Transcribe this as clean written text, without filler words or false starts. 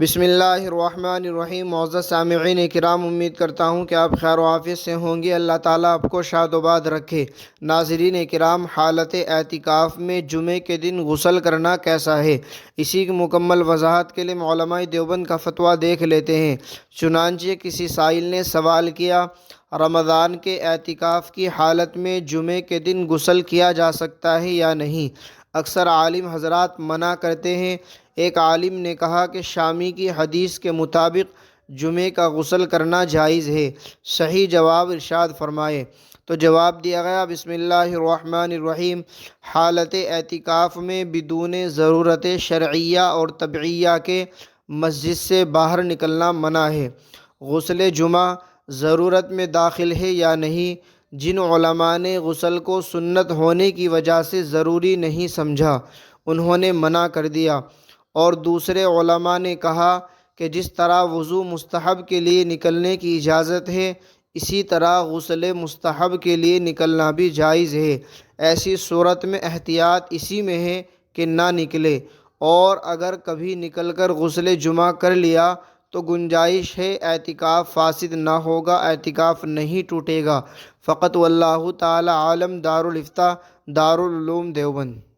بسم اللہ الرحمن الرحیم۔ معزز سامعین کرام، امید کرتا ہوں کہ آپ خیر و عافیت سے ہوں گے۔ اللہ تعالیٰ آپ کو شاد و باد رکھے۔ ناظرین کرام، حالت اعتکاف میں جمعے کے دن غسل کرنا کیسا ہے، اسی کی مکمل وضاحت کے لیے علماء دیوبند کا فتویٰ دیکھ لیتے ہیں۔ چنانچہ کسی سائل نے سوال کیا، رمضان کے اعتکاف کی حالت میں جمعے کے دن غسل کیا جا سکتا ہے یا نہیں؟ اکثر عالم حضرات منع کرتے ہیں۔ ایک عالم نے کہا کہ شامی کی حدیث کے مطابق جمعے کا غسل کرنا جائز ہے۔ صحیح جواب ارشاد فرمائے۔ تو جواب دیا گیا، بسم اللہ الرحمن الرحیم، حالت اعتکاف میں بدون ضرورت شرعیہ اور طبعیہ کے مسجد سے باہر نکلنا منع ہے۔ غسل جمعہ ضرورت میں داخل ہے یا نہیں؟ جن علماء نے غسل کو سنت ہونے کی وجہ سے ضروری نہیں سمجھا، انہوں نے منع کر دیا، اور دوسرے علماء نے کہا کہ جس طرح وضو مستحب کے لیے نکلنے کی اجازت ہے، اسی طرح غسل مستحب کے لیے نکلنا بھی جائز ہے۔ ایسی صورت میں احتیاط اسی میں ہے کہ نہ نکلے، اور اگر کبھی نکل کر غسل جمعہ کر لیا تو گنجائش ہے اعتکاف فاسد نہ ہوگا، اعتکاف نہیں ٹوٹے گا۔ فقط واللہ تعالی عالم۔ دارالفتہ، دارالعلوم دیوبند۔